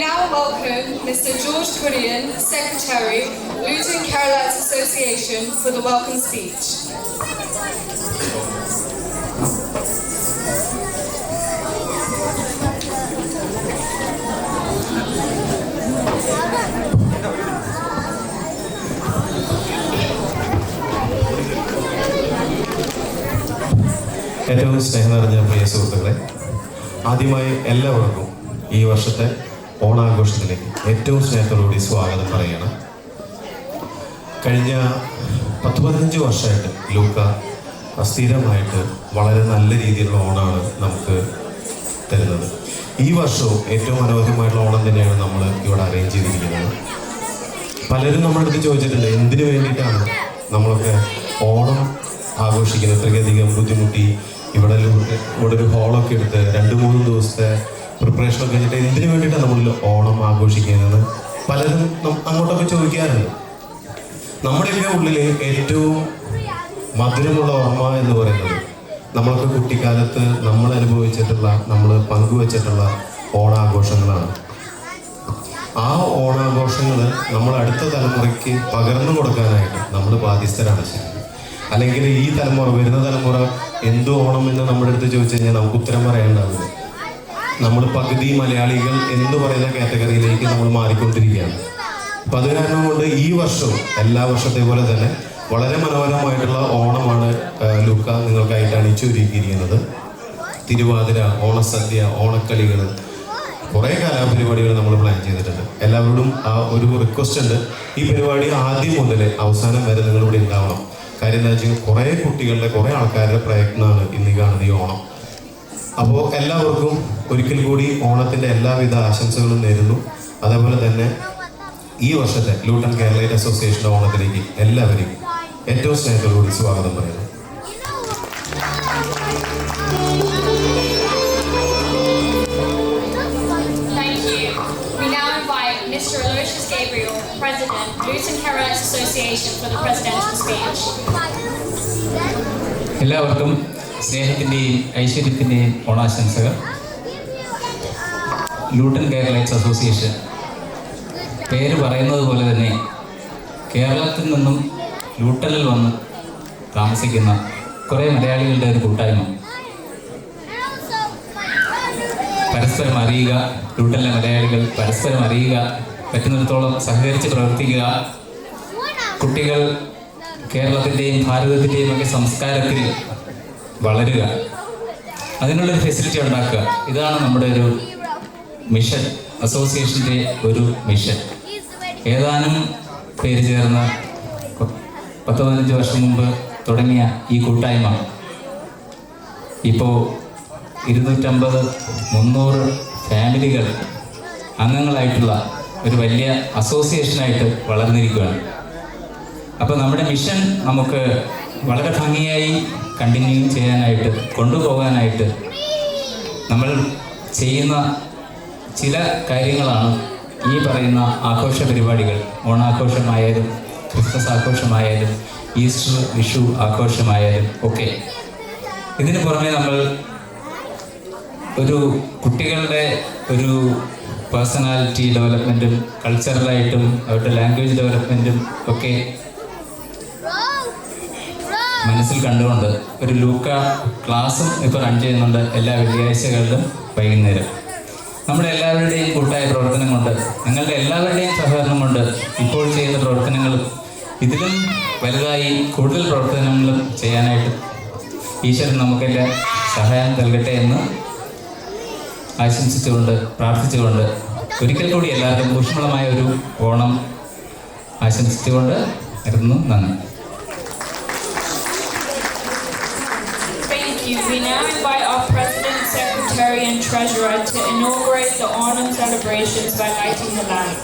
now welcome Mr. George Kurian, Secretary, Luton Kerala Association, for the welcome speech. ഏറ്റവും സ്നേഹം നിറഞ്ഞ പ്രിയ സുഹൃത്തുക്കളെ, ആദ്യമായി എല്ലാവർക്കും ഈ വർഷത്തെ ഓണാഘോഷത്തിലേക്ക് ഏറ്റവും സ്നേഹത്തോടുകൂടി സ്വാഗതം പറയുകയാണ്. കഴിഞ്ഞ 10-15 വർഷമായിട്ട് ലൂക്ക സ്ഥിരമായിട്ട് വളരെ നല്ല രീതിയിലുള്ള ഓണമാണ് നമുക്ക് തരുന്നത്. ഈ വർഷവും ഏറ്റവും മനോഹരമായിട്ടുള്ള ഓണം തന്നെയാണ് നമ്മൾ ഇവിടെ അറേഞ്ച് ചെയ്തിരിക്കുന്നത്. പലരും നമ്മുടെ അടുത്ത് ചോദിച്ചിട്ടുണ്ട്, എന്തിനു വേണ്ടിയിട്ടാണ് നമ്മളൊക്കെ ഓണം ആഘോഷിക്കുന്നത്, ഇത്രയധികം ബുദ്ധിമുട്ടി ഇവിടെ ഒരു ഹോളൊക്കെ എടുത്ത് 2-3 ദിവസത്തെ പ്രിപ്പറേഷനൊക്കെ കഴിഞ്ഞിട്ട് എന്തിനു വേണ്ടിയിട്ടാണ് നമ്മൾ ഓണം ആഘോഷിക്കുന്നത് പലരും അങ്ങോട്ടൊക്കെ ചോദിക്കാറുണ്ട്. നമ്മുടെയൊക്കെ ഉള്ളിൽ ഏറ്റവും മധുരമുള്ള ഓർമ്മ എന്ന് പറയുന്നത് നമ്മളൊക്കെ കുട്ടിക്കാലത്ത് നമ്മൾ അനുഭവിച്ചിട്ടുള്ള, നമ്മൾ പങ്കുവച്ചിട്ടുള്ള ഓണാഘോഷങ്ങളാണ്. ആ ഓണാഘോഷങ്ങൾ നമ്മൾ അടുത്ത തലമുറയ്ക്ക് പകർന്നു കൊടുക്കാനായിട്ട് നമ്മൾ ബാധ്യസ്ഥരാണ്. ശരി, അല്ലെങ്കിൽ ഈ തലമുറ, വരുന്ന തലമുറ എന്തോ ഓണം എന്ന് നമ്മുടെ അടുത്ത് ചോദിച്ചു കഴിഞ്ഞാൽ നമുക്ക് ഉത്തരം പറയേണ്ടാവില്ല. നമ്മൾ പകുതി മലയാളികൾ എന്ന് പറയുന്ന കാറ്റഗറിയിലേക്ക് നമ്മൾ മാറിക്കൊണ്ടിരിക്കുകയാണ്. അപ്പം അത് കാരണം കൊണ്ട് ഈ വർഷവും എല്ലാ വർഷത്തെ പോലെ തന്നെ വളരെ മനോഹരമായിട്ടുള്ള ഓണമാണ് ലൂക്ക നിങ്ങൾക്കായിട്ട് അണിച്ചൊരുക്കിയിരിക്കുന്നത്. തിരുവാതിര, ഓണസദ്യ, ഓണക്കളികൾ, കുറേ കലാപരിപാടികൾ നമ്മൾ പ്ലാൻ ചെയ്തിട്ടുണ്ട്. എല്ലാവരോടും ആ ഒരു റിക്വസ്റ്റ് ഉണ്ട്, ഈ പരിപാടി ആദ്യം മുതൽ അവസാനം വരെ നിങ്ങളിവിടെ ഉണ്ടാവണം. കാര്യം എന്താ വെച്ചാൽ കുറേ കുട്ടികളുടെ, കുറേ ആൾക്കാരുടെ പ്രയത്നമാണ് ഇന്ന് കാണുന്ന ഈ ഓണം. അപ്പോൾ എല്ലാവർക്കും ഒരിക്കൽ കൂടി ഓണത്തിൻ്റെ എല്ലാവിധ ആശംസകളും നേരുന്നു. അതേപോലെ തന്നെ ഈ വർഷത്തെ ലൂട്ടൺ കേരളൈറ്റ് അസോസിയേഷൻ്റെ ഓണത്തിലേക്ക് എല്ലാവരെയും ഏറ്റവും സ്നേഹത്തോടുകൂടി സ്വാഗതം പറയുന്നു. Mr. Aloysius Gabriel, President, Luton Kerala Association, for the presidential speech. എല്ലാവർക്കും സ്നേഹത്തിൻ്റെയും ഐശ്വര്യത്തിൻ്റെയും ഓണാശംസകൾ. ലൂട്ടൺ കേരളൈറ്റ്സ് അസോസിയേഷൻ പേര് പറയുന്നത് പോലെ തന്നെ കേരളത്തിൽ നിന്നും ലൂട്ടണിൽ വന്ന് താമസിക്കുന്ന കുറേ മലയാളികളുടെ ഒരു കൂട്ടായ്മ. പരസ്പരം അറിയുക, ലൂട്ടണിലെ മലയാളികൾ പരസ്പരം അറിയുക, പറ്റുന്നിടത്തോളം സഹകരിച്ച് പ്രവർത്തിക്കുക, കുട്ടികൾ കേരളത്തിൻ്റെയും ഭാരതത്തിൻ്റെയും ഒക്കെ സംസ്കാരത്തിൽ വളരുക, അതിനുള്ളൊരു ഫെസിലിറ്റി ഉണ്ടാക്കുക. ഇതാണ് നമ്മുടെ ഒരു മിഷൻ, അസോസിയേഷൻ്റെ ഒരു മിഷൻ. ഏതാനും പേര് ചേർന്ന് 10-15 വർഷം മുമ്പ് തുടങ്ങിയ ഈ കൂട്ടായ്മ ഇപ്പോൾ 250-300 ഫാമിലികൾ അംഗങ്ങളായിട്ടുള്ള ഒരു വലിയ അസോസിയേഷനായിട്ട് വളർന്നിരിക്കുകയാണ്. അപ്പോൾ നമ്മുടെ മിഷൻ നമുക്ക് വളരെ ഭംഗിയായി കണ്ടിന്യൂ ചെയ്യാനായിട്ട്, കൊണ്ടുപോകാനായിട്ട് നമ്മൾ ചെയ്യുന്ന ചില കാര്യങ്ങളാണ് ഈ പറയുന്ന ആഘോഷ പരിപാടികൾ. ഓണാഘോഷമായാലും ക്രിസ്മസ് ആഘോഷമായാലും ഈസ്റ്റർ, വിഷു ആഘോഷമായാലും ഒക്കെ. ഇതിന് പുറമെ നമ്മൾ ഒരു കുട്ടികളുടെ ഒരു പേഴ്സണാലിറ്റി ഡെവലപ്മെൻറ്റും കൾച്ചറലായിട്ടും അവരുടെ ലാംഗ്വേജ് ഡെവലപ്മെൻറ്റും ഒക്കെ മനസ്സിൽ കണ്ടുകൊണ്ട് ഒരു ലൂക്ക ക്ലാസ്സും ഇപ്പോൾ റൺ ചെയ്യുന്നുണ്ട് എല്ലാ വെള്ളിയാഴ്ചകളിലും വൈകുന്നേരം. നമ്മുടെ എല്ലാവരുടെയും കൂട്ടായ പ്രവർത്തനം കൊണ്ട്, നിങ്ങളുടെ എല്ലാവരുടെയും സഹകരണം കൊണ്ട് ഇപ്പോൾ ചെയ്യുന്ന പ്രവർത്തനങ്ങളും ഇതിലും വലുതായി കൂടുതൽ പ്രവർത്തനങ്ങളും ചെയ്യാനായിട്ട് ഈശ്വരൻ നമുക്കെല്ലാം സഹായം നൽകട്ടെ എന്ന് ആശംസിച്ചുകൊണ്ട്, പ്രാർത്ഥിച്ചുകൊണ്ട് ഒരിക്കൽ കൂടി എല്ലാവർക്കും ഊഷ്മളമായ ഒരു ഓണം ആശംസിച്ചുകൊണ്ട് നിർത്തുന്നു. നന്ദി. We now invite our President, Secretary and Treasurer to inaugurate the Onam celebrations by lighting the lamp.